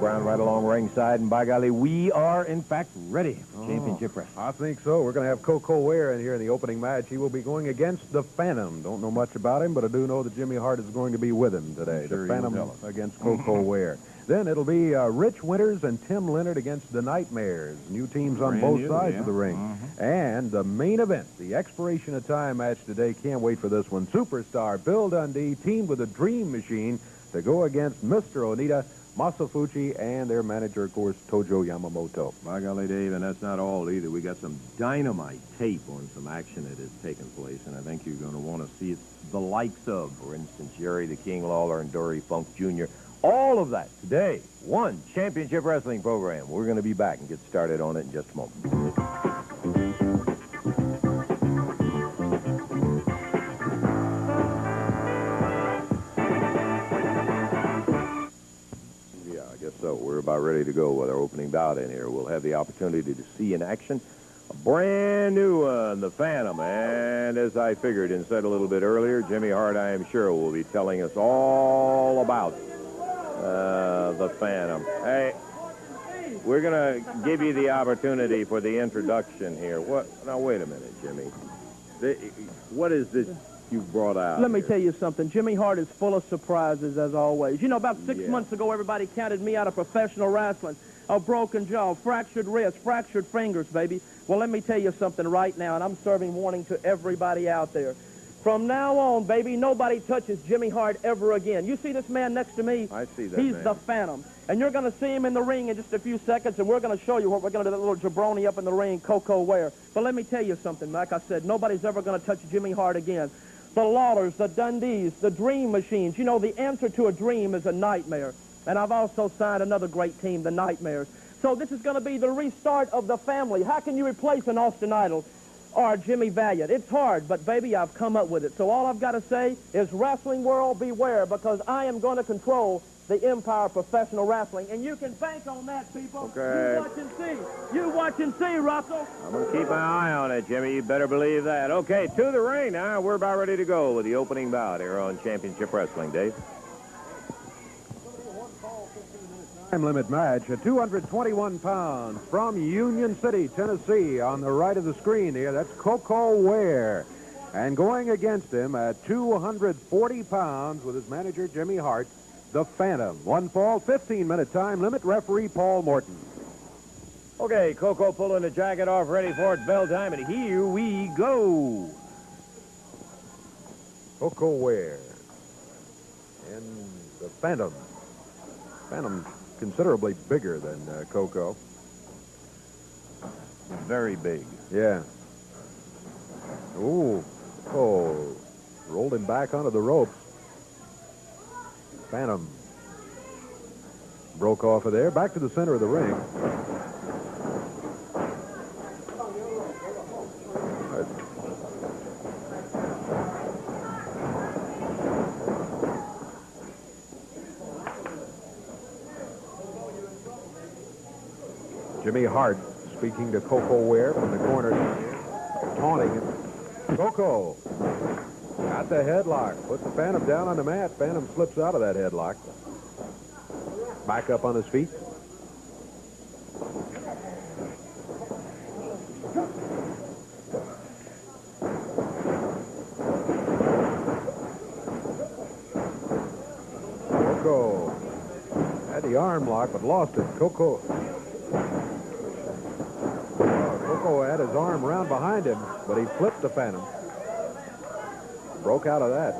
Brown right along ringside, and by golly, we are, in fact, ready for championship wrestling. I think so. We're going to have Coco Ware in here in the opening match. He will be going against the Phantom. Don't know much about him, but I do know that Jimmy Hart is going to be with him today. Sure, the Phantom against Coco Ware. Then it'll be Rich Winters and Tim Leonard against the Nightmares. New teams on both sides of the ring. And the main event, the expiration of time match today. Can't wait for this one. Superstar Bill Dundee teamed with the Dream Machine to go against Mr. Onita, Masafuchi, and their manager, of course, Tojo Yamamoto. By golly, Dave, and that's not all either. We got some dynamite tape on some action that has taken place, and I think you're going to want to see the likes of, for instance, Jerry the King Lawler and Dory Funk Jr. All of that today. One championship wrestling program. We're going to be back and get started on it in just a moment. So we're about ready to go with our opening bout in here. We'll have the opportunity to see in action a brand new one, the Phantom. And as I figured and said a little bit earlier, Jimmy Hart, I am sure, will be telling us all about the Phantom. Hey, we're going to give you the opportunity for the introduction here. What? Now, wait a minute, Jimmy. What is this you brought out? Let me tell you something. Jimmy Hart is full of surprises, as always. You know, about 6 months ago, everybody counted me out of professional wrestling. A broken jaw, fractured wrist, fractured fingers, baby. Well, let me tell you something right now, and I'm serving warning to everybody out there. From now on, baby, nobody touches Jimmy Hart ever again. You see this man next to me? I see that He's man. the Phantom. And you're going to see him in the ring in just a few seconds, and we're going to show you what we're going to do, that little jabroni up in the ring, Coco Ware. But let me tell you something. Like I said, nobody's ever going to touch Jimmy Hart again. The Lawlers, the Dundees, the Dream Machines. You know, the answer to a dream is a nightmare. And I've also signed another great team, the Nightmares. So this is going to be the restart of the family. How can you replace an Austin Idol or Jimmy Valiant? It's hard, but, baby, I've come up with it. So all I've got to say is, wrestling world, beware, because I am going to control the empire of professional wrestling. And you can bank on that, people. Okay. You watch and see. You watch and see, Russell. I'm going to keep my eye on it, Jimmy. You better believe that. Okay, to the ring now. We're about ready to go with the opening bout here on Championship Wrestling, Dave. Time limit match at 221 pounds from Union City, Tennessee. On the right of the screen here, that's Coco Ware. And going against him at 240 pounds with his manager, Jimmy Hart, the Phantom. One fall, 15-minute time limit. Referee Paul Morton. Okay, Coco pulling the jacket off, ready for it. Bell time, and here we go. Coco Ware. And the Phantom. Phantom's considerably bigger than Coco. Very big. Yeah. Ooh. Oh. Rolled him back onto the ropes. Phantom broke off of there. Back to the center of the ring. Jimmy Hart speaking to Coco Ware from the corner, taunting him. Coco got the headlock. Put the Phantom down on the mat. Phantom slips out of that headlock. Back up on his feet. Coco had the arm lock but lost it. Coco had his arm around behind him, but he flipped the Phantom. Broke out of that.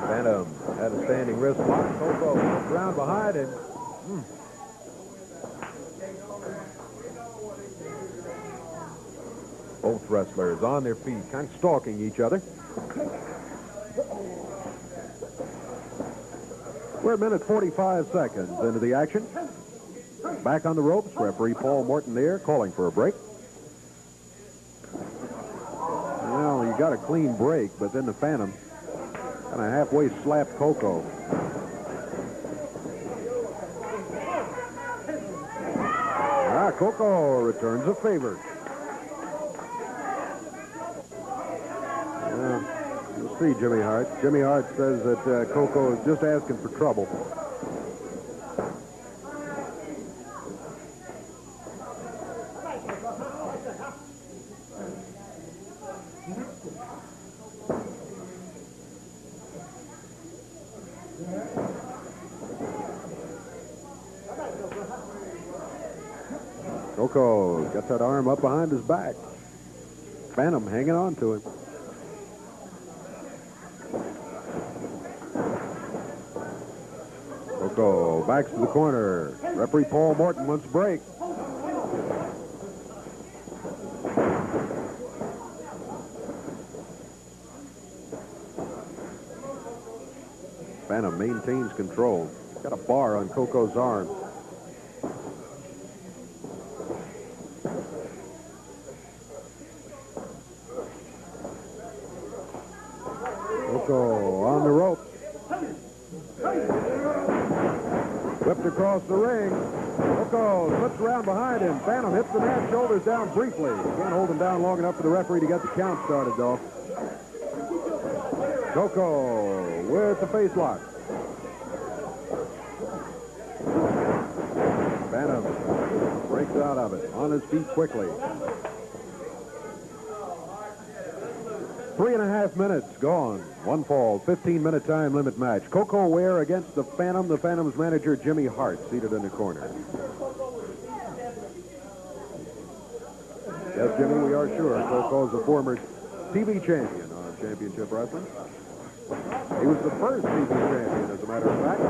Phantom had a standing wrist lock. Coco flipped around behind him. Both wrestlers on their feet, kind of stalking each other. We're a minute 45 seconds into the action. Back on the ropes, referee Paul Morton there, calling for a break. Well, you got a clean break, but then the Phantom kind of halfway slapped Coco. Coco returns a favor. see Jimmy Hart. Jimmy Hart says that Coco is just asking for trouble. Coco got that arm up behind his back. Phantom hanging on to him. Coco backs to the corner. Referee Paul Morton wants a break. Phantom maintains control. Got a bar on Coco's arm. Coco on the rope. Whipped across the ring. Coco slips around behind him. Phantom hits the mat, shoulders down briefly. Can't hold him down long enough for the referee to get the count started, though. Coco with the face lock. Phantom breaks out of it. On his feet quickly. 3.5 minutes gone. One fall, 15-minute time limit match. Coco Ware against the Phantom. The Phantom's manager, Jimmy Hart, seated in the corner. Yes, Jimmy, we are sure. Coco's a former TV champion on Championship Wrestling. He was the first TV champion, as a matter of fact.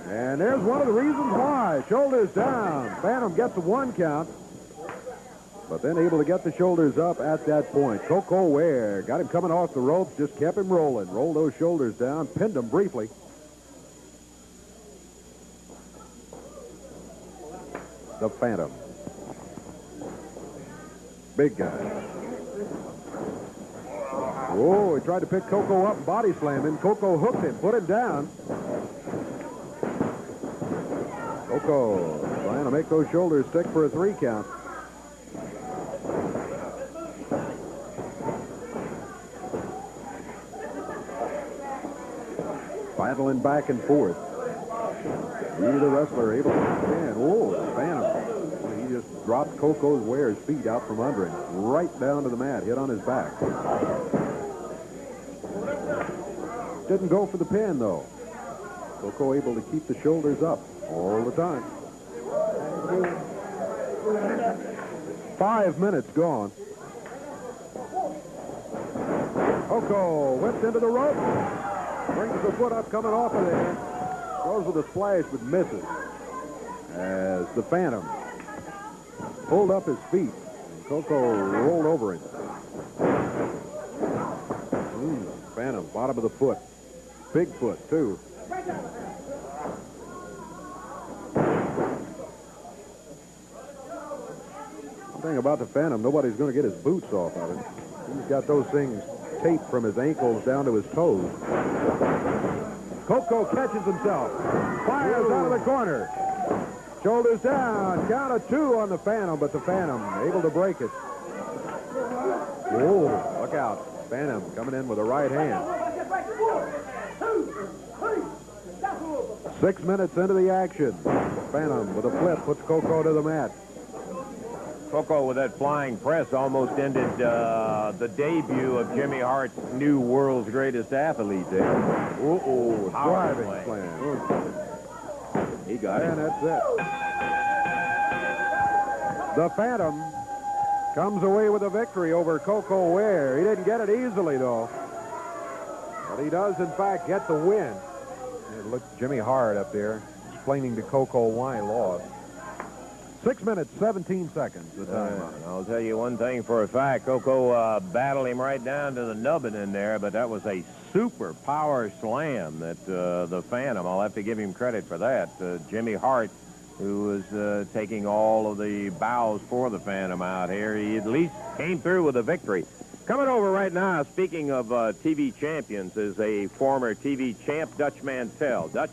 And there's one of the reasons why. Shoulders down. Phantom gets a 1 count. But then able to get the shoulders up at that point. Coco Ware got him coming off the ropes, just kept him rolling. Rolled those shoulders down, pinned him briefly. The Phantom. Big guy. Oh, he tried to pick Coco up and body slam him. Coco hooked him, put him down. Coco trying to make those shoulders stick for a 3 count. Battling back and forth. Neither wrestler able to stand. Oh, Phantom. He just dropped Coco Ware's feet out from under him. Right down to the mat. Hit on his back. Didn't go for the pin, though. Coco able to keep the shoulders up all the time. 5 minutes gone. Coco whipped into the rope. Brings the foot up, coming off of there. Goes with a splash, but misses. As the Phantom pulled up his feet. And Coco rolled over him. Phantom, bottom of the foot. Big foot, too. One thing about the Phantom, nobody's going to get his boots off of it. He's got those things taped from his ankles down to his toes. Coco catches himself. Fires out of the corner. Shoulders down. Count of 2 on the Phantom, but the Phantom able to break it. Whoa, look out. Phantom coming in with a right hand. 6 minutes into the action. Phantom with a flip puts Coco to the mat. Coco with that flying press almost ended the debut of Jimmy Hart's new world's greatest athlete there. Driving slam. He got it. And that's it. The Phantom comes away with a victory over Coco Ware. He didn't get it easily, though. But he does, in fact, get the win. And look, Jimmy Hart up there explaining to Coco why he lost. 6 minutes, 17 seconds. The time. I'll tell you one thing for a fact. Coco battled him right down to the nubbin in there, but that was a super power slam that the Phantom, I'll have to give him credit for that. Jimmy Hart, who was taking all of the bows for the Phantom out here, he at least came through with a victory. Coming over right now, speaking of TV champions, is a former TV champ, Dutch Mantell. Dutch?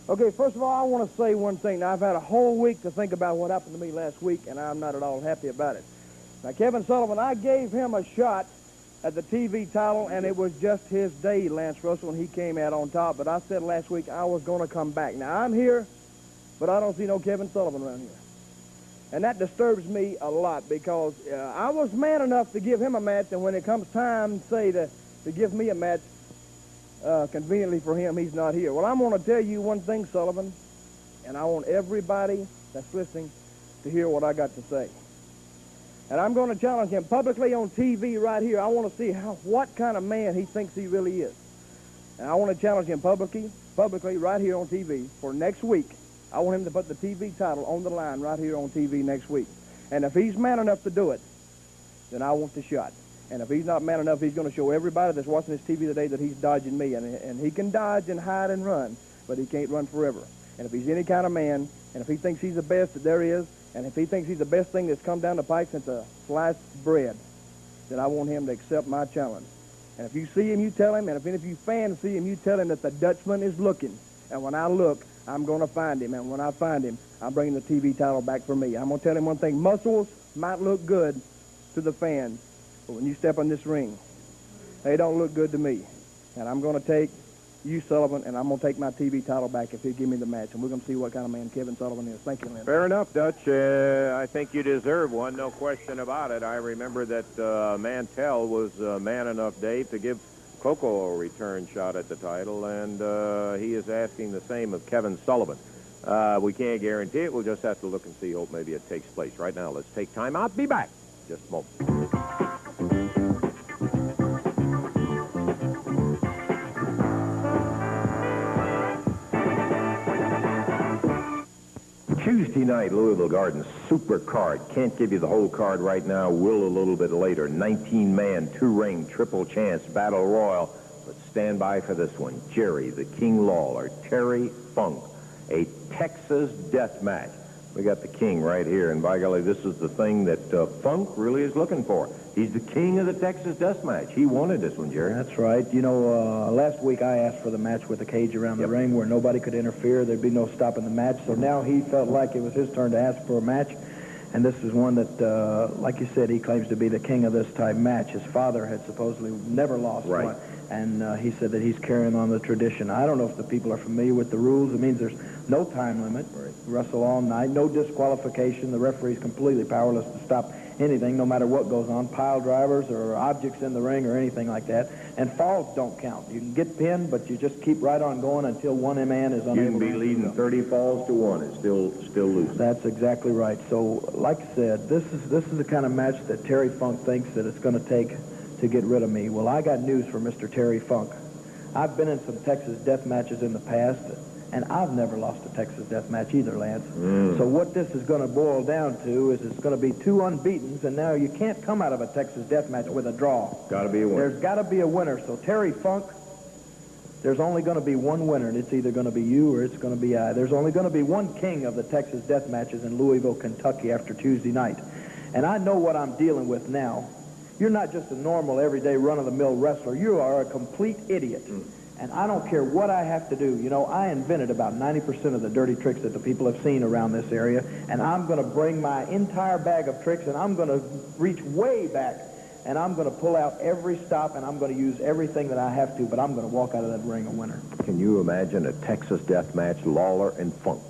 Okay, first of all, I want to say one thing. Now, I've had a whole week to think about what happened to me last week, and I'm not at all happy about it. Now, Kevin Sullivan, I gave him a shot at the TV title, and it was just his day, Lance Russell, and he came out on top. But I said last week I was going to come back. Now, I'm here, but I don't see no Kevin Sullivan around here. And that disturbs me a lot because I was man enough to give him a match, and when it comes time, say, to give me a match, conveniently for him, he's not here. Well, I'm going to tell you one thing, Sullivan, and I want everybody that's listening to hear what I got to say. And I'm going to challenge him publicly on TV right here. I want to see what kind of man he thinks he really is. And I want to challenge him publicly right here on TV for next week. I want him to put the TV title on the line right here on TV next week. And if he's man enough to do it, then I want the shot. And if he's not man enough, he's going to show everybody that's watching this TV today that he's dodging me. And he can dodge and hide and run, but he can't run forever. And if he's any kind of man, and if he thinks he's the best that there is, and if he thinks he's the best thing that's come down the pike since a sliced bread, then I want him to accept my challenge. And if you see him, you tell him. And if any of you fans see him, you tell him that the Dutchman is looking. And when I look, I'm going to find him. And when I find him, I'm bringing the TV title back for me. I'm going to tell him one thing. Muscles might look good to the fans, but when you step in this ring, they don't look good to me. And I'm going to take you, Sullivan, and I'm going to take my TV title back if he'll give me the match. And we're going to see what kind of man Kevin Sullivan is. Thank you, Lynn. Fair enough, Dutch. I think you deserve one, no question about it. I remember that Mantell was man enough, Dave, to give Coco a return shot at the title, and he is asking the same of Kevin Sullivan. We can't guarantee it. We'll just have to look and see. Hope maybe it takes place. Right now, let's take time out. Be back. Just a moment. Tuesday night, Louisville Gardens, super card. Can't give you the whole card right now. Will a little bit later. 19-man, two-ring, triple chance, battle royal. But stand by for this one. Jerry, the King Lawler, Terry Funk, a Texas death match. We got the king right here, and by golly, this is the thing that Funk really is looking for. He's the king of the Texas death match. He wanted this one, Jerry. That's right. You know, last week I asked for the match with the cage around the ring where nobody could interfere. There'd be no stopping the match. So now he felt like it was his turn to ask for a match. And this is one that, like you said, he claims to be the king of this type match. His father had supposedly never lost one. And he said that he's carrying on the tradition. I don't know if the people are familiar with the rules. It means there's no time limit. Wrestle all night. No disqualification. The referee's completely powerless to stop anything, no matter what goes on. Pile drivers or objects in the ring or anything like that. And falls don't count. You can get pinned, but you just keep right on going until one man is unable to. You can be leading 30 falls to 1 and still losing. That's exactly right. So, like I said, this is the kind of match that Terry Funk thinks that it's going to take to get rid of me. Well, I got news for Mr. Terry Funk. I've been in some Texas death matches in the past, and I've never lost a Texas death match either, Lance. So what this is going to boil down to is it's going to be 2 unbeatens, and now you can't come out of a Texas death match with a draw. Got to be a winner. There's got to be a winner. So Terry Funk, there's only going to be one winner, and it's either going to be you or it's going to be I. There's only going to be one king of the Texas death matches in Louisville, Kentucky after Tuesday night. And I know what I'm dealing with now. You're not just a normal, everyday, run-of-the-mill wrestler. You are a complete idiot. And I don't care what I have to do. You know, I invented about 90% of the dirty tricks that the people have seen around this area, and I'm going to bring my entire bag of tricks, and I'm going to reach way back, and I'm going to pull out every stop, and I'm going to use everything that I have to, but I'm going to walk out of that ring a winner. Can you imagine a Texas death match, Lawler and Funk?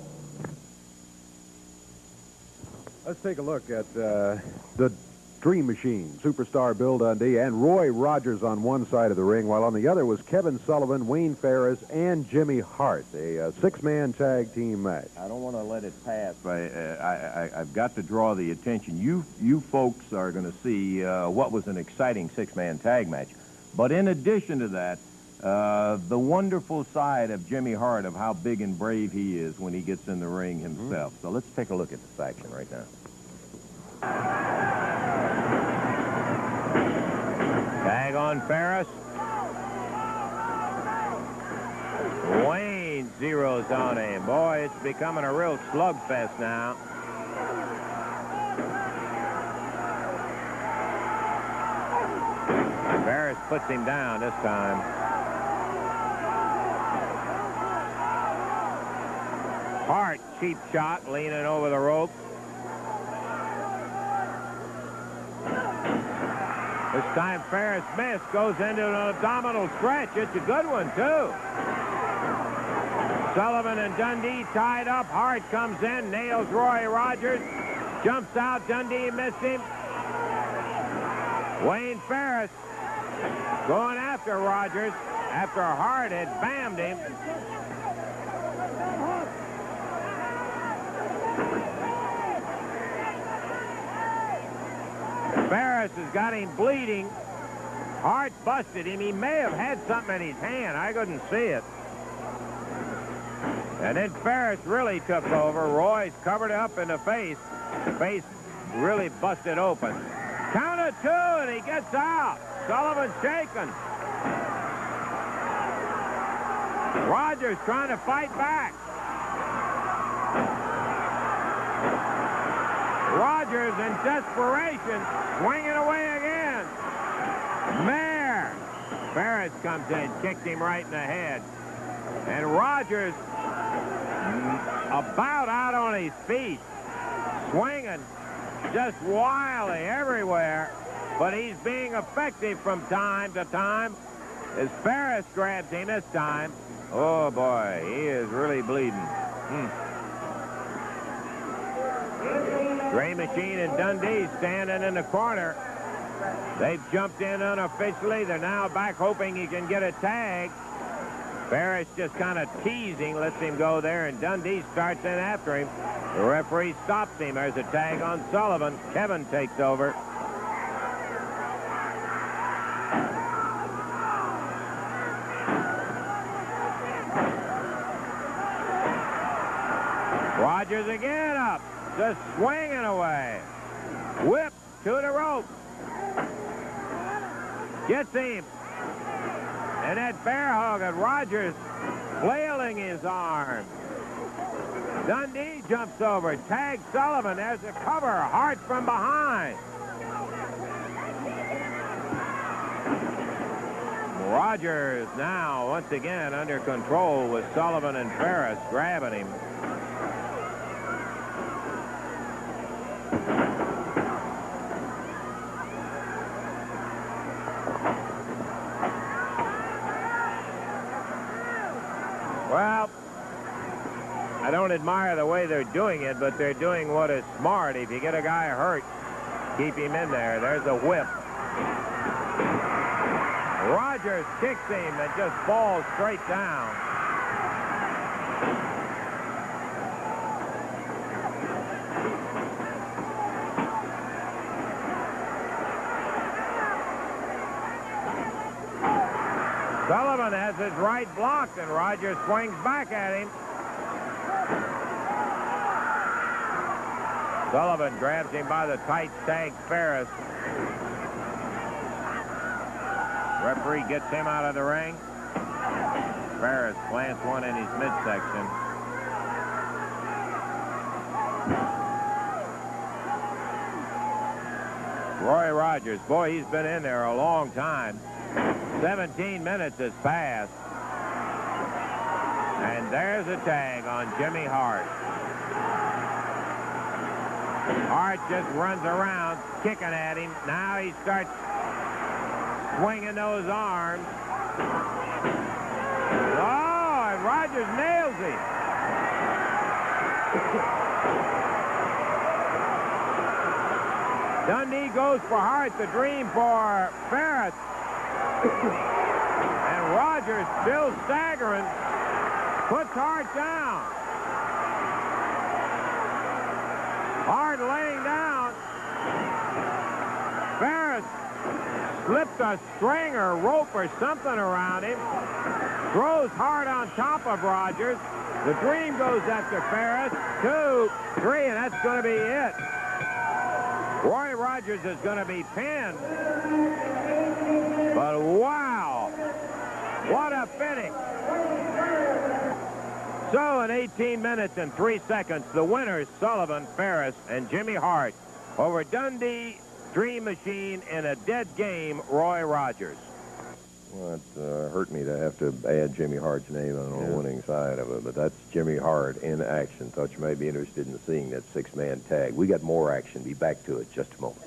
Let's take a look at the Dream Machine, Superstar Bill Dundee, and Roy Rogers on one side of the ring, while on the other was Kevin Sullivan, Wayne Ferris, and Jimmy Hart, a 6-man tag team match. I don't want to let it pass, but I've got to draw the attention. You folks are going to see what was an exciting 6-man tag match. But in addition to that, the wonderful side of Jimmy Hart, of how big and brave he is when he gets in the ring himself. So let's take a look at this action right now. Tag on Ferris. Wayne zeroes on him. Boy, it's becoming a real slugfest now. Ferris puts him down this time. Hart, cheap shot, leaning over the rope. This time Ferris missed, goes into an abdominal stretch. It's a good one, too. Sullivan and Dundee tied up. Hart comes in, nails Roy Rogers. Jumps out, Dundee missed him. Wayne Ferris going after Rogers after Hart had bammed him. Ferris has got him bleeding. Hart busted him. He may have had something in his hand. I couldn't see it. And then Ferris really took over. Roy's covered up in the face. The face really busted open. Count of 2, and he gets out. Sullivan shaken. Rogers trying to fight back. Rogers in desperation, swinging away again. Mayer. Ferris comes in, kicked him right in the head. And Rogers about out on his feet, swinging just wildly everywhere, but he's being effective from time to time as Ferris grabs him this time. Oh, boy, he is really bleeding. Gray Machine and Dundee standing in the corner. They've jumped in unofficially. They're now back hoping he can get a tag. Ferris just kind of teasing, lets him go there, and Dundee starts in after him. The referee stops him. There's a tag on Sullivan. Kevin takes over. Rogers again up, just swinging away. Whip to the rope. Gets him. And that bear hug at Rogers flailing his arm. Dundee jumps over, tags Sullivan. There's a cover, Hart from behind. Rogers now once again under control with Sullivan and Ferris grabbing him. Well, I don't admire the way they're doing it, but they're doing what is smart. If you get a guy hurt, keep him in there. There's a whip. Rogers kicks him and just falls straight down. Sullivan has his right blocked, and Rogers swings back at him. Sullivan grabs him by the tight tag Ferris. Referee gets him out of the ring. Ferris plants one in his midsection. Roy Rogers, boy, he's been in there a long time. 17 minutes has passed. And there's a tag on Jimmy Hart. Hart just runs around, kicking at him. Now he starts swinging those arms. Oh, and Rogers nails him. Dundee goes for Hart, the dream for Ferris. And Rogers, still staggering, puts Hart down. Hart laying down. Ferris slipped a string or rope or something around him. Throws Hart on top of Rogers. The dream goes after Ferris. 2, 3, and that's going to be it. Roy Rogers is going to be pinned. But wow, what a finish. So in 18 minutes and 3 seconds, the winners, Sullivan, Ferris, and Jimmy Hart over Dundee, Dream Machine, in a dead game, Roy Rogers. Well, it hurt me to have to add Jimmy Hart's name on the winning side of it, but that's Jimmy Hart in action. Thought you may be interested in seeing that 6-man tag. We got more action. Be back to it just a moment.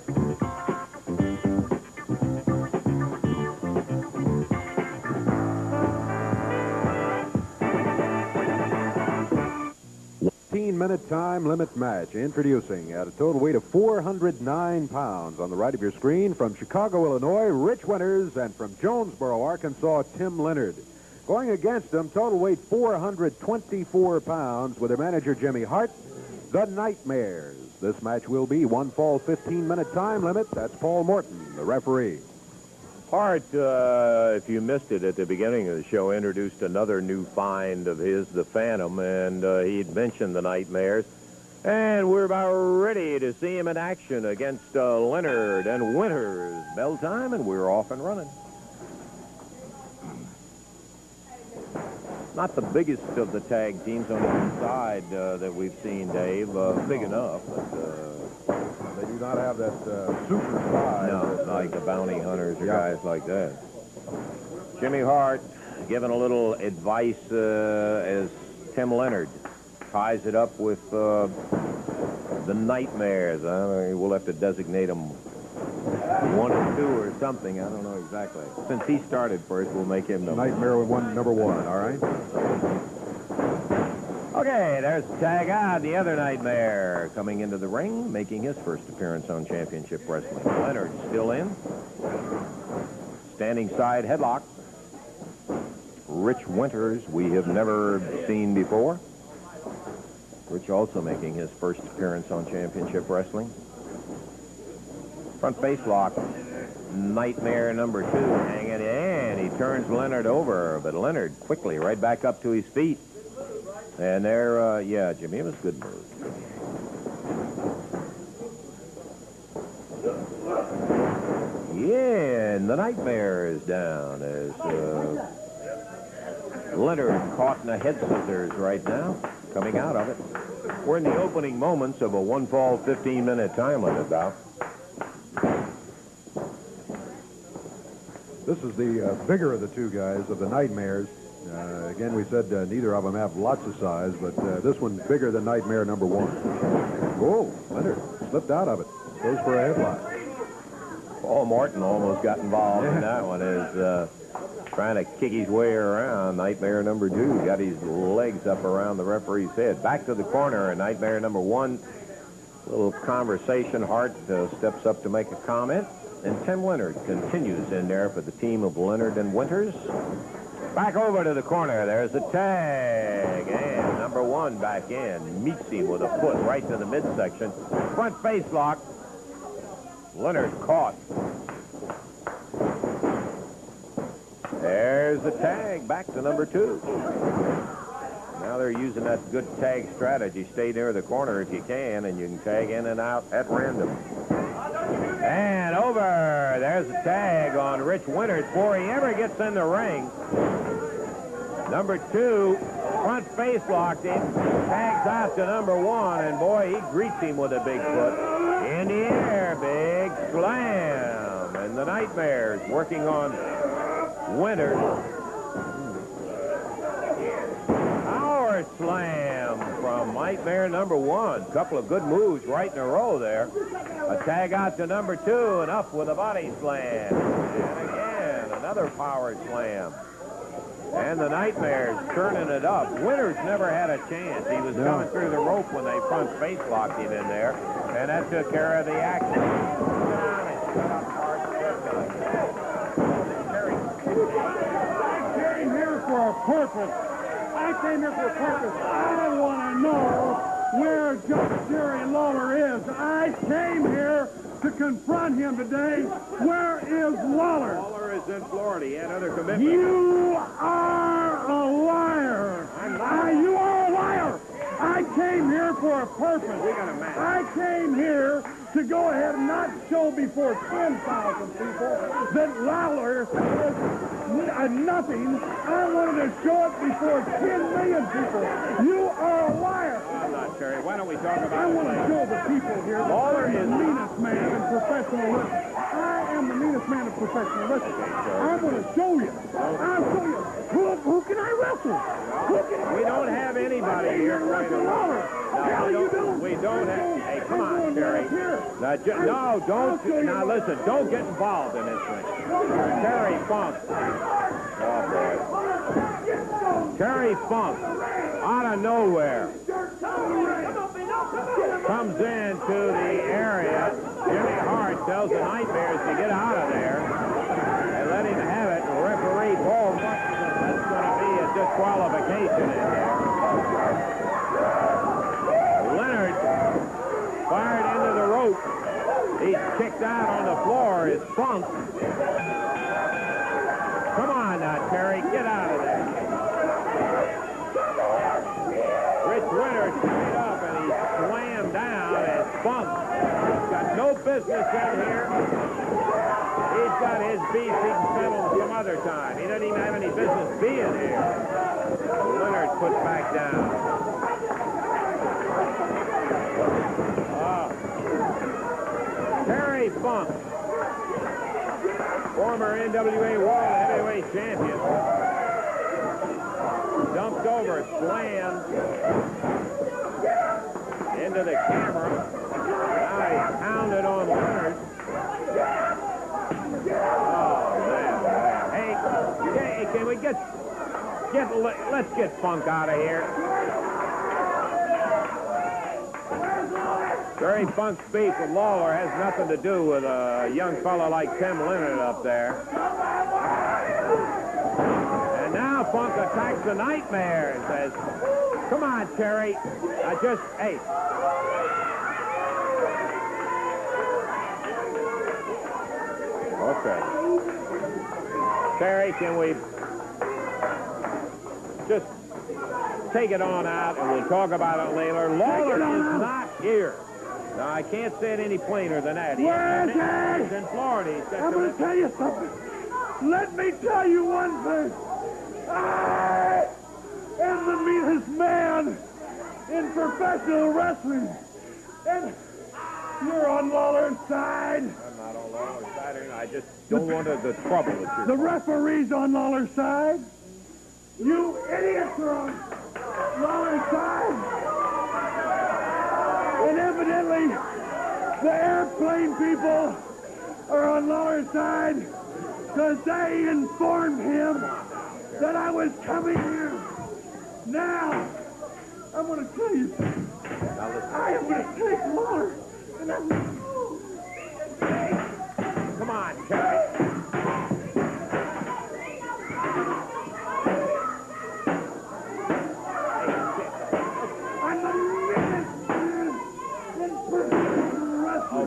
15-minute time limit match. Introducing at a total weight of 409 pounds on the right of your screen from Chicago, Illinois, Rich Winters, and from Jonesboro, Arkansas, Tim Leonard. Going against them, total weight 424 pounds with their manager Jimmy Hart, the Nightmares. This match will be one fall 15-minute time limit. That's Paul Morton, the referee. Hart, if you missed it at the beginning of the show, introduced another new find of his, the Phantom, and he'd mentioned the Nightmares. And we're about ready to see him in action against Leonard and Winters. Bell time, and we're off and running. Not the biggest of the tag teams on the side that we've seen, Dave. Big enough, but... They do not have that super size. No, like the Bounty Hunters or guys like that. Jimmy Hart giving a little advice as Tim Leonard ties it up with the Nightmares. We'll have to designate them 1 or 2 or something. I don't know exactly. Since he started first, we'll make him Nightmare with number 1, all right? Okay, there's the tag on. The other Nightmare coming into the ring, making his first appearance on Championship Wrestling. Leonard still in. Standing side headlock. Rich Winters, we have never seen before. Rich also making his first appearance on Championship Wrestling. Front face lock. Nightmare number 2 hanging in. He turns Leonard over, but Leonard quickly right back up to his feet. And there, yeah, Jimmy, it was a good move. Yeah, and the Nightmare is down as Leonard caught in the head scissors right now, coming out of it. We're in the opening moments of a one fall 15-minute time limit bout. This is the bigger of the two guys, of the Nightmares. Again, we said neither of them have lots of size, but this one bigger than Nightmare number 1. Oh, Leonard slipped out of it. Goes for a headlock. Paul Morton almost got involved in that one as trying to kick his way around. Nightmare number 2 got his legs up around the referee's head. Back to the corner, and Nightmare number 1. A little conversation. Hart steps up to make a comment, and Tim Leonard continues in there for the team of Leonard and Winters. Back over to the corner. There's the tag. And number 1 back in. Meets him with a foot right to the midsection. Front face lock. Leonard caught. There's the tag. Back to number 2. Now they're using that good tag strategy. Stay near the corner if you can, and you can tag in and out at random. And over. There's the tag on Rich Winters before he ever gets in the ring. Number 2, front face locked in, tags out to number 1, and boy, he greets him with a big foot. In the air, big slam. And the Nightmares working on Winters. Power slam from Nightmare number 1. Couple of good moves right in a row there. A tag out to number 2 and up with a body slam. And again, another power slam. And the Nightmares turning it up. Winters never had a chance. He was coming through the rope when they front face locked him in there. And that took care of the action. I came here for a purpose. I want to know where Judge Jerry Lawler is. I came here to confront him today. Where is Lawler? Lawler is in Florida. He had other commitments. You are a liar. You are a liar. I came here for a purpose. We got a match. I came here to go ahead and not show before 10,000 people that Lawler is nothing. I wanted to show it before 10 million people. You are a liar. I'm not, Terry. Why don't we talk about I want to show the people here that Lawler I'm is the meanest man in professional wrestling. I am the meanest man in professional wrestling. I'm going to show you. I'll show you. Who can I wrestle? We don't have anybody here right now. We don't have. Hey, come on, Terry. Now listen, don't get involved in this thing. Terry Funk. Oh, boy. Terry Funk, out of nowhere, Comes into the area. Jimmy Hart tells the Nightmares to get out of there. They let him have it. The referee, Paul Watson, that's going to be a disqualification in there. Leonard fired into the rope. He's kicked out on the floor. It's Funk. Come on now, Terry. Get out of there. Rich Winters straight up, and he slammed down as Funk. He's got no business in here. He's got his beef. He can settle some other time. He doesn't even have any business being here. Leonard put back down. Terry Funk, former NWA World Heavyweight Champion, dumped over, slammed into the camera. Now he pounded on Leonard. Oh, man. Hey, can we let's get Funk out of here. Terry Funk's beef with Lawler has nothing to do with a young fellow like Tim Leonard up there. And now Funk attacks the Nightmare and says, come on, Terry. Hey. Okay. Terry, can we just take it on out and we'll talk about it later. Lawler is not here. Now, I can't say it any plainer than that. Where is he? He's in Florida. I'm going to tell you something. Let me tell you one thing. I am the meanest man in professional wrestling. And you're on Lawler's side. I'm not on Lawler's side. I just don't want the trouble that you're The referee's on Lawler's side. You idiots are on Lawler's side. And evidently, the airplane people are on Lawler's side because they informed him that I was coming here. Now, I'm going to tell you something. I am going to take Lawler, and I'm going to... Come on, Terry.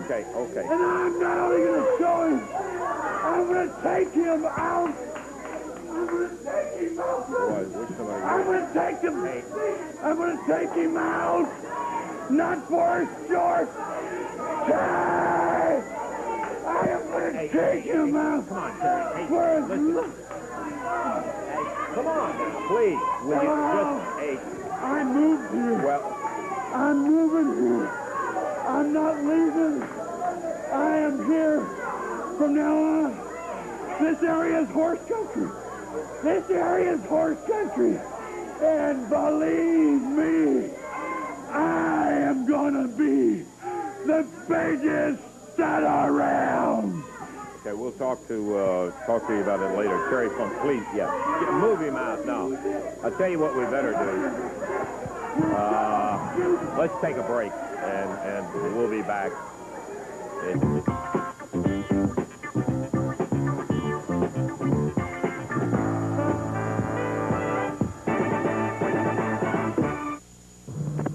Okay. And I'm not only going to show him, I'm going to take him out. I'm going to take him out. I'm going to take him. I'm going to take him out. Not for a short time. I am going to take him out. Come on, Terry. For a Come on, please. Will you just... I moved here. Well... I'm moving here. I'm not leaving. I am here from now on. This area is horse country. This area is horse country. And believe me, I am going to be the biggest set around. Okay, we'll talk to you about it later. Terry Funk, please, move him out now. I'll tell you what we better do. Let's take a break, and we'll be back.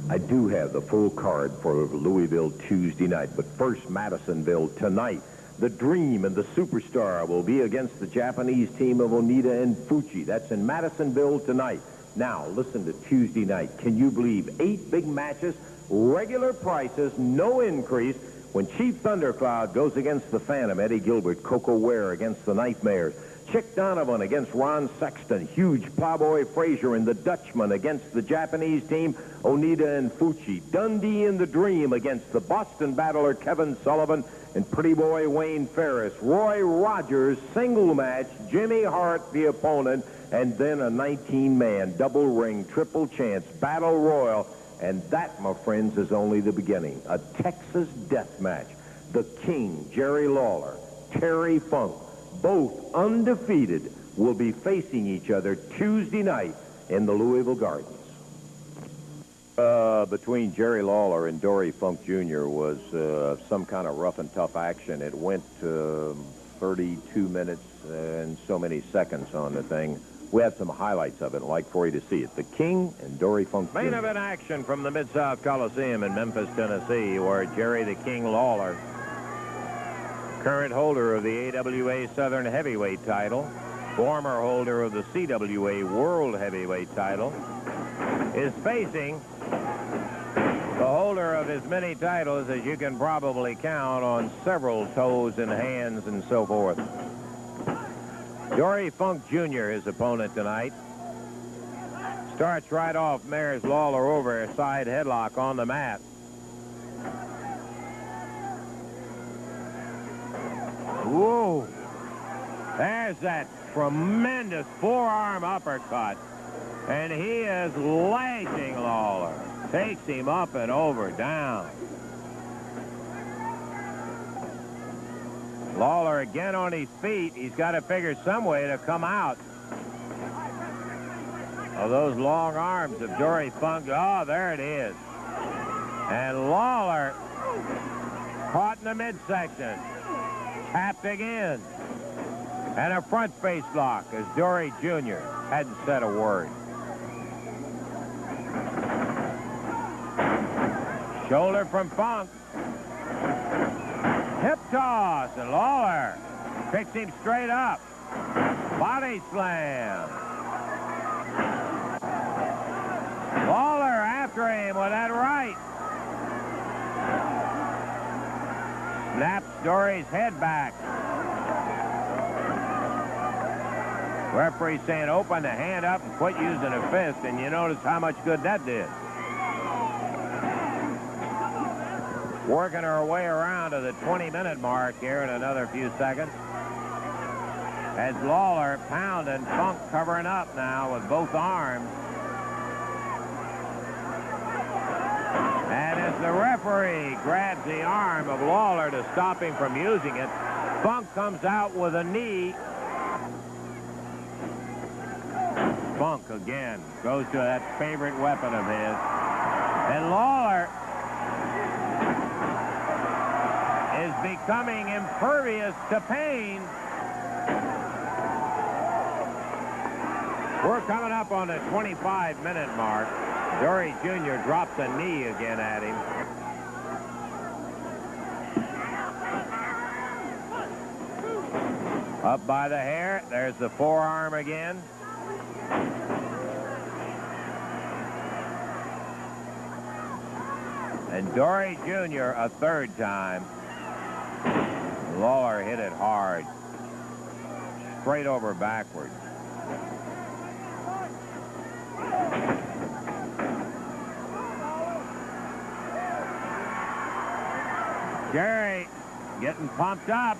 I do have the full card for Louisville Tuesday night, but first Madisonville tonight. The Dream and the Superstar will be against the Japanese team of Onita and Fuchi. That's in Madisonville tonight. Now, listen to Tuesday night. Can you believe 8 big matches, regular prices, no increase, when Chief Thundercloud goes against the Phantom, Eddie Gilbert, Coco Ware against the Nightmares, Chick Donovan against Ron Sexton, Huge Plowboy Frazier and the Dutchman against the Japanese team, Onita and Fuchi, Dundee and the Dream against the Boston Battler, Kevin Sullivan, and Pretty Boy Wayne Ferris, Roy Rogers, single match, Jimmy Hart, the opponent, and then a 19-man double ring, triple chance, battle royal. And that, my friends, is only the beginning. A Texas death match. The King, Jerry Lawler, Terry Funk, both undefeated, will be facing each other Tuesday night in the Louisville Gardens. between Jerry Lawler and Dory Funk Jr. was some kind of rough and tough action. It went 32 minutes and so many seconds on the thing. We had some highlights of it. I'd like for you to see it. The King and Dory Funk Jr. Main event action from the Mid-South Coliseum in Memphis, Tennessee, where Jerry the King Lawler, current holder of the AWA Southern Heavyweight title, former holder of the CWA World Heavyweight title, is facing the holder of as many titles as you can probably count on several toes and hands and so forth. Dory Funk Jr., his opponent tonight, starts right off Mares Lawler over a side headlock on the mat. Whoa! There's that tremendous forearm uppercut. And he is lashing Lawler. Takes him up and over, down. Lawler again on his feet. He's got to figure some way to come out of those long arms of Dory Funk. Oh, there it is. And Lawler caught in the midsection. Tapped again. And a front face lock as Dory Jr. hadn't said a word. Shoulder from Funk. Hip toss, and Lawler picks him straight up. Body slam. Lawler after him with that right. Snaps Dory's head back. Referee saying open the hand up and quit using a fist, and you notice how much good that did. Working our way around to the 20-minute mark here in another few seconds. As Lawler pounding, Funk covering up now with both arms. And as the referee grabs the arm of Lawler to stop him from using it, Funk comes out with a knee. Funk again goes to that favorite weapon of his. And Lawler is becoming impervious to pain. We're coming up on the 25-minute mark. Dory Jr. drops a knee again at him. Up by the hair. There's the forearm again. And Dory Jr. a third time. Lawler hit it hard. Straight over backwards. Jerry getting pumped up.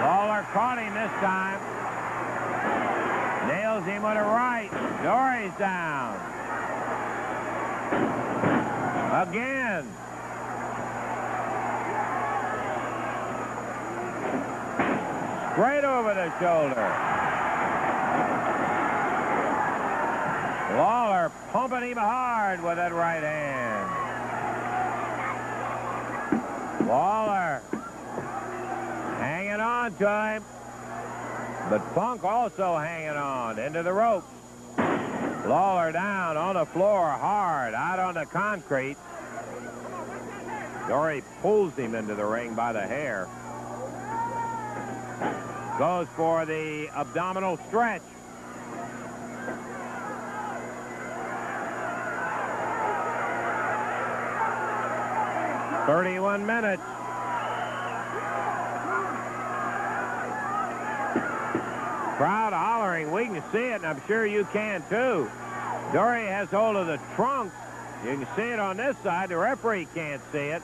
Lawler caught him this time. Nails him with a right. Dory's down. Again. Straight over the shoulder. Lawler pumping him hard with that right hand. Lawler hanging on to him. But Funk also hanging on into the ropes. Lawler down on the floor hard, out on the concrete. Dory pulls him into the ring by the hair. Goes for the abdominal stretch. "31 minutes. Crowd hollering. We can see it, and I'm sure you can too. Dory has hold of the trunk. You can see it on this side. The referee can't see it.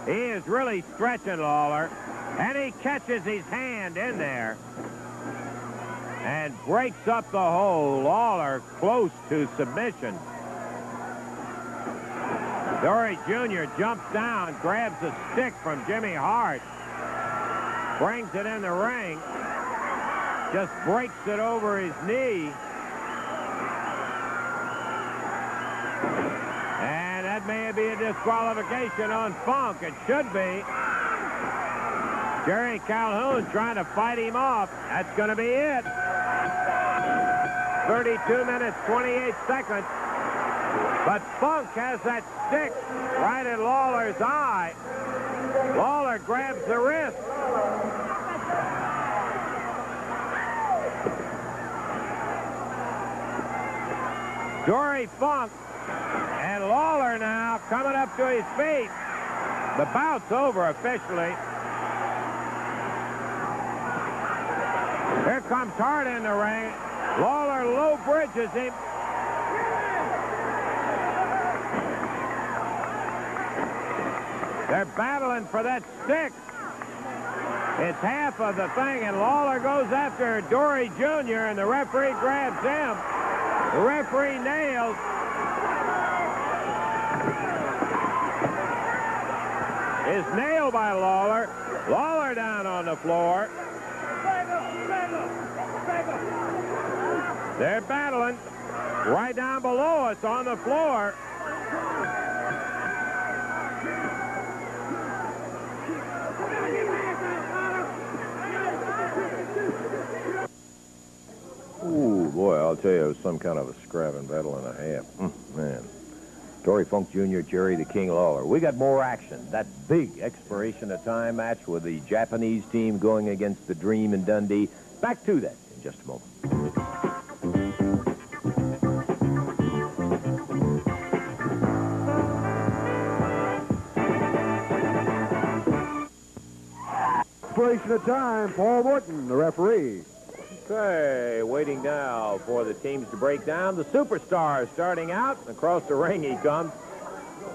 He is really stretching Lawler, and he catches his hand in there and breaks up the hole. Lawler close to submission. Dory Jr. jumps down, grabs a stick from Jimmy Hart, brings it in the ring, just breaks it over his knee. that may be a disqualification on Funk. It should be. Jerry Calhoun trying to fight him off. That's going to be it. 32 minutes, 28 seconds. But Funk has that stick right in Lawler's eye. Lawler grabs the wrist. Dory Funk and Lawler now coming up to his feet. The bout's over officially. Here comes Hart in the ring. Lawler low bridges him. They're battling for that stick. It's half of the thing, and Lawler goes after Dory Jr., and the referee grabs him. The referee nails. Is nailed by Lawler. Lawler down on the floor. They're battling right down below us on the floor. Ooh, boy, I'll tell you, it was some kind of a scrapping battle and a half. Man. Dory Funk Jr., Jerry the King Lawler. We got more action. That big expiration of time match with the Japanese team going against the Dream in Dundee. Back to that in just a moment. Expiration of time, Paul Morton, the referee. Okay, waiting now for the teams to break down. The superstar starting out. Across the ring he comes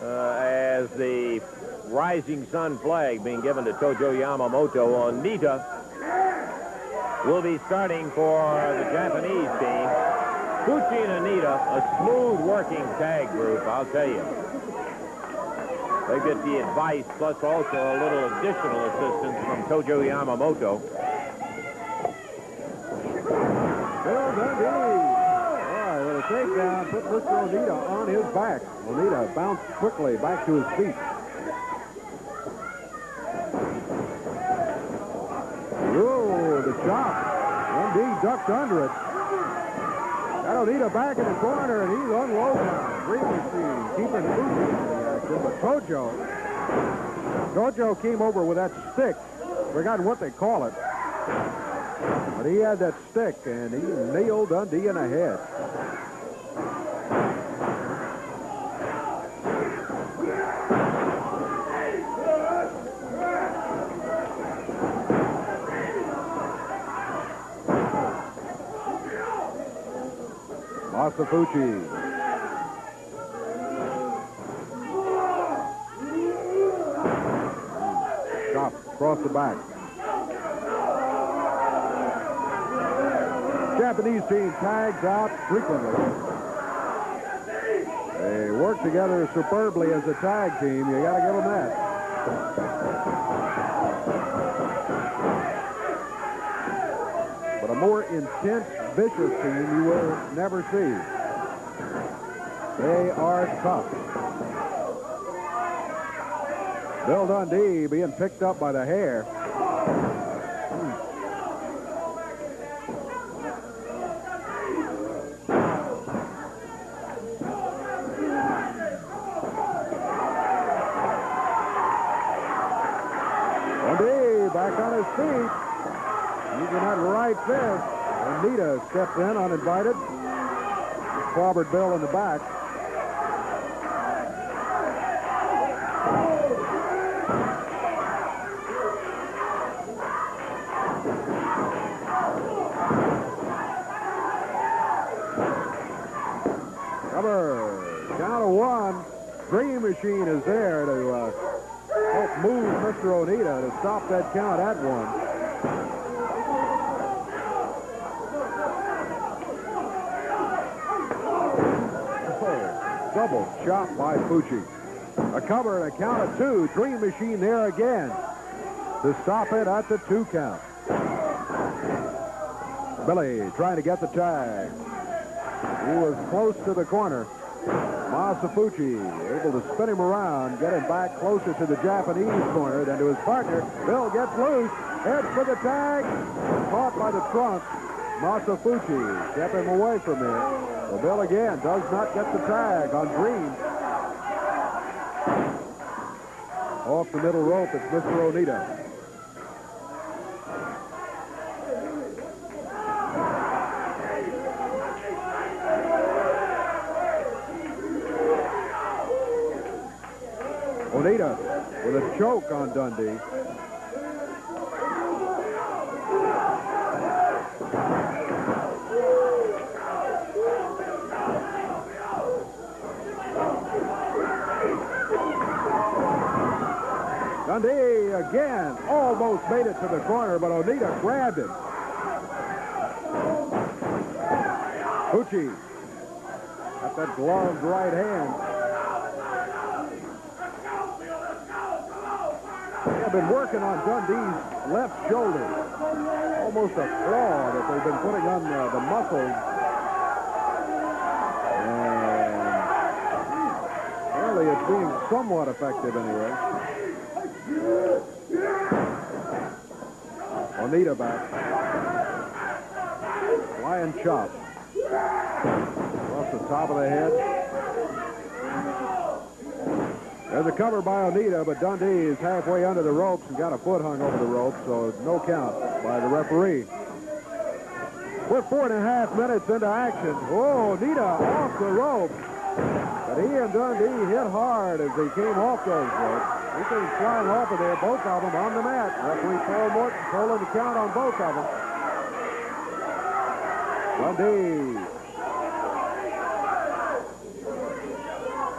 as the Rising Sun flag being given to Tojo Yamamoto. Onita will be starting for the Japanese team. Fuchi and Onita, a smooth working tag group, I'll tell you. They get the advice plus also a little additional assistance from Tojo Yamamoto. Bill Dundee. All right, with a takedown, put Mr. Onita on his back. Onita bounced quickly back to his feet. Whoa, the chop. Dundee ducked under it. Got Onita back in the corner, and he's unloading. Dream Machine keeping Fuji in the action, but Tojo came over with that stick. Forgotten what they call it. But he had that stick, and he nailed Dundee in the head. Masafuchi. Chop across the back. Japanese team tags out frequently. They work together superbly as a tag team. You got to give them that. But a more intense, vicious team you will never see. They are tough. Bill Dundee being picked up by the hair. Back on his feet. Using that right fist. Onita stepped in uninvited. Clobbered Bill in the back. Cover. Count of one. Dream Machine is there to help move Mr. Onita to stop that count at one. Oh, double chop by Fuji. A cover and a count of two. Dream Machine there again to stop it at the 2 count. Billy trying to get the tag. He was close to the corner. Masafuchi able to spin him around, get him back closer to the Japanese corner than to his partner. Bill gets loose, heads for the tag, caught by the trunk. Masafuchi kept him away from him. Well, Bill again does not get the tag on Green. Off the middle rope, it's Mr. Onita. Onita with a choke on Dundee. Dundee again almost made it to the corner, but Onita grabbed him. Fucci got that gloved right hand. They have been working on Dundee's left shoulder. Almost a claw that they've been putting on the muscles. And apparently it's being somewhat effective anyway. Onita back. Flying chop. Across the top of the head. There's a cover by Onita, but Dundee is halfway under the ropes and got a foot hung over the rope, so no count by the referee. We're 4.5 minutes into action. Oh, Onita off the rope. But he and Dundee hit hard as they came off those ropes. He came flying off of there, both of them on the mat. Referee Paul Morton calling the count on both of them. Dundee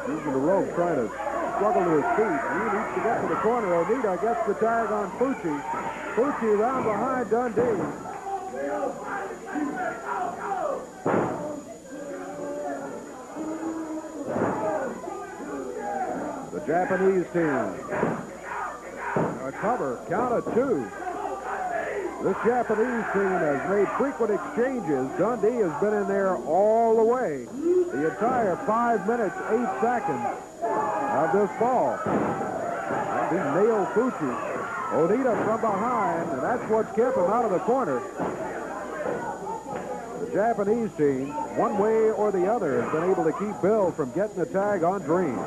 using the rope, trying to struggle to his feet. He needs to get to the corner. Onita gets the tag on Fucci. Fucci round behind Dundee. The Japanese team. A cover, count of 2. This Japanese team has made frequent exchanges. Dundee has been in there all the way. The entire 5 minutes, 8 seconds of this ball. Dundee nailed Fucci. Onita from behind, and that's what's kept him out of the corner. The Japanese team, one way or the other, has been able to keep Bill from getting the tag on Dream.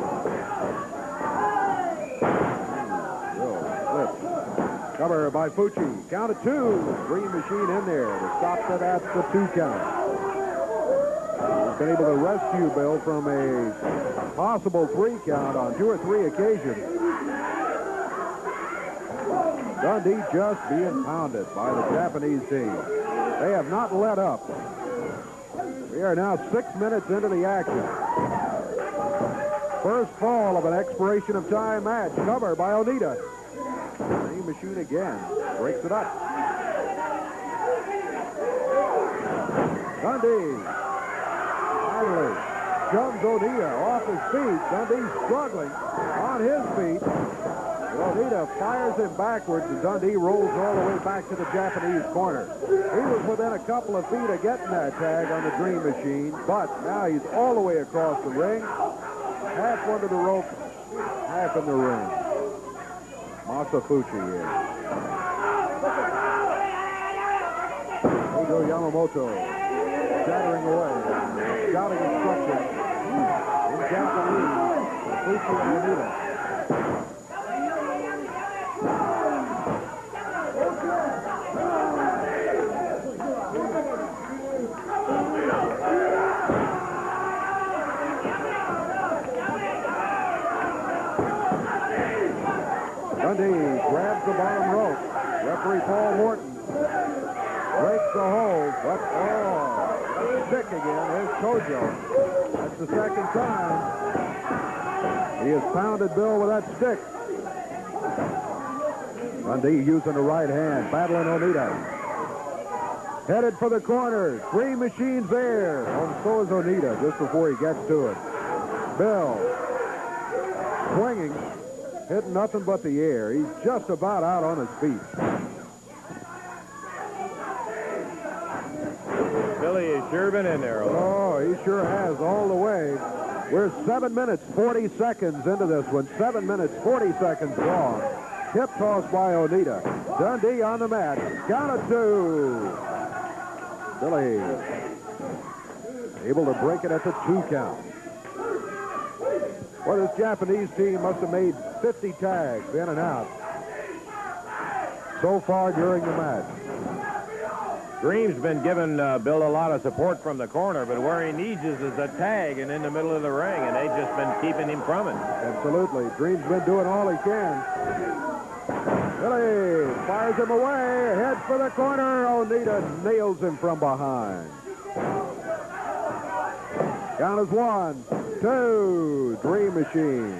Cover by Fucci. Count of 2. Dream Machine in there to stop it at the 2 count. He's been able to rescue Bill from a possible 3 count on 2 or 3 occasions. Dundee just being pounded by the Japanese team. They have not let up. We are now 6 minutes into the action. First fall of an expiration of time match. Cover by Onita. Dream Machine again. Breaks it up. Dundee finally shoves Onita off his feet. Dundee's struggling on his feet. Onita fires him backwards, and Dundee rolls all the way back to the Japanese corner. He was within a couple of feet of getting that tag on the Dream Machine, but now he's all the way across the ring, half under the rope, half in the ring. Masafuchi is. Ojo Yamamoto shattering away, shouting instructions in Japanese. Fucci and Onita. Dundee grabs the bottom rope. Referee Paul Morton breaks the hold, but stick again. There's Kojo. That's the second time. He has pounded Bill with that stick. Dundee using the right hand, battling Onita. Headed for the corner. Dream Machine's there. And so is Onita just before he gets to it. Bill swinging. Hitting nothing but the air. He's just about out on his feet. Billy has sure been in there. Oh, he sure has all the way. We're 7 minutes, 40 seconds into this one. 7 minutes, 40 seconds long. Hip toss by Oneida. Dundee on the mat. Count of 2. Billy able to break it at the 2 count. Well, this Japanese team must have made 50 tags in and out so far during the match. Dream's been giving Bill a lot of support from the corner, but where he needs is a tag and in the middle of the ring, and they've just been keeping him from it. Absolutely. Dream's been doing all he can. Billy fires him away. Heads for the corner. Oneida nails him from behind. Count is 1, 2. Dream Machine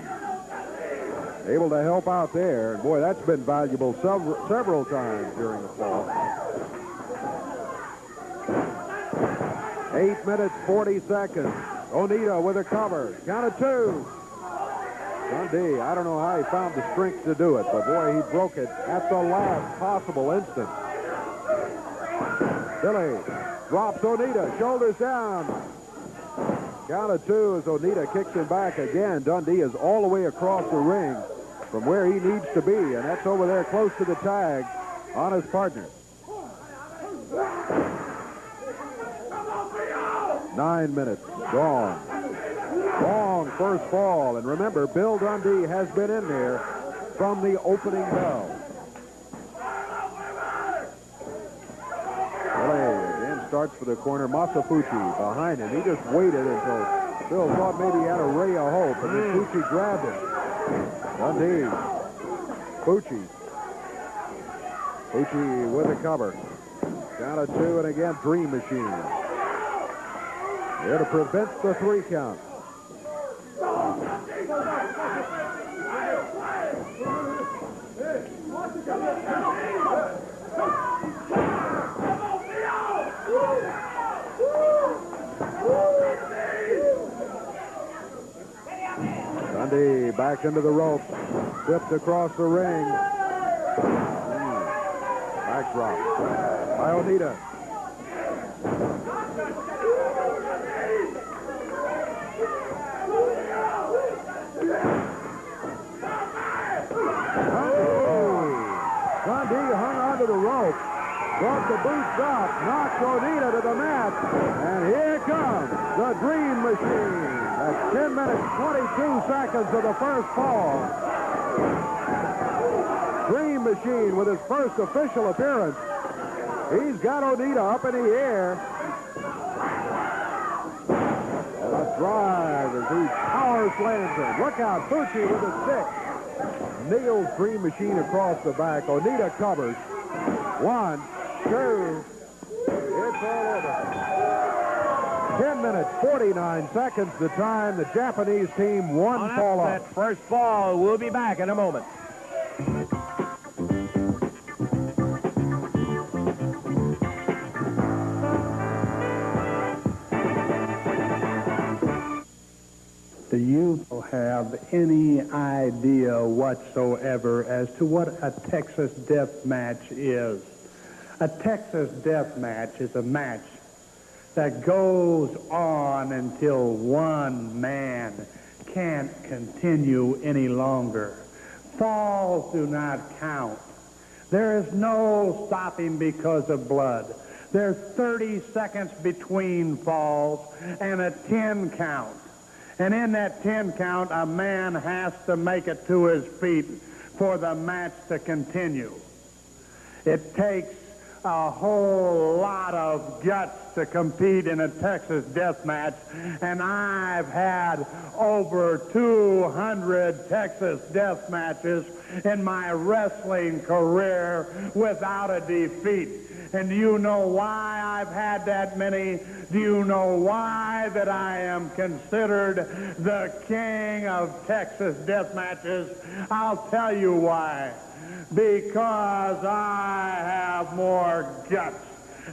able to help out there. And boy, that's been valuable several times during the fall. 8 minutes, 40 seconds. Oneida with a cover. Count of 2. Dundee, I don't know how he found the strength to do it, but boy, he broke it at the last possible instant. Billy drops Oneida, shoulders down. Count of 2 as Oneida kicks him back again. Dundee is all the way across the ring from where he needs to be, and that's over there close to the tag on his partner. 9 minutes gone. Long first fall, and remember, Bill Dundee has been in there from the opening bell. Billy again starts for the corner. Masafuchi behind him. He just waited until Bill thought maybe he had a ray of hope, and then Fucci grabbed him. Dundee. Fucci with a cover. Count of 2, and again, Dream Machine. There to prevent the 3 count. Dundee back into the rope. Flipped across the ring. Backdrop by Oneida. Dundee hung onto the rope, brought the boots up, knocked Oneida to the mat, and here comes the Dream Machine. At 10 minutes, 22 seconds of the first fall. Dream Machine with his first official appearance. He's got Oneida up in the air. And a drive as he power slams him. Look out, Fucci with a stick. Nails Dream Machine across the back. Oneida covers. 1, 2. It's all over. 10 minutes, 49 seconds the time. The Japanese team one fall off. That first fall. We'll be back in a moment. Do you have any idea whatsoever as to what a Texas death match is? A Texas death match is a match that goes on until one man can't continue any longer. Falls do not count. There is no stopping because of blood. There's 30 seconds between falls and a 10 count. And in that 10 count, a man has to make it to his feet for the match to continue. It takes a whole lot of guts to compete in a Texas death match, and I've had over 200 Texas death matches in my wrestling career without a defeat. And do you know why I've had that many? Do you know why that I am considered the king of Texas death matches? I'll tell you why. Because I have more guts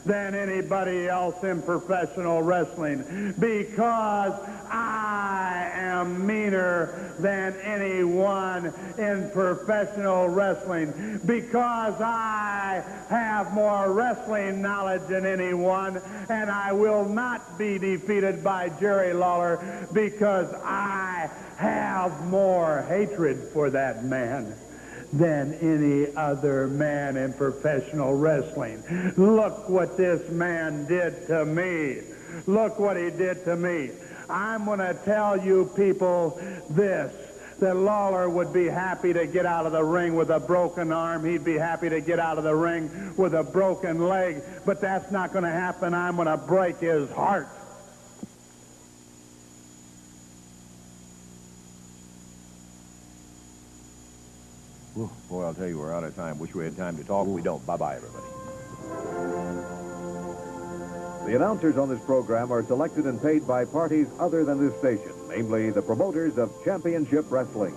than anybody else in professional wrestling, because I am meaner than anyone in professional wrestling, because I have more wrestling knowledge than anyone, and I will not be defeated by Jerry Lawler because I have more hatred for that man than any other man in professional wrestling. Look what this man did to me. Look what he did to me. I'm going to tell you people this, that Lawler would be happy to get out of the ring with a broken arm. He'd be happy to get out of the ring with a broken leg, but that's not going to happen. I'm going to break his heart. Whew, boy, I'll tell you, we're out of time. Wish we had time to talk. We don't. Bye-bye, everybody. The announcers on this program are selected and paid by parties other than this station, namely the promoters of championship wrestling.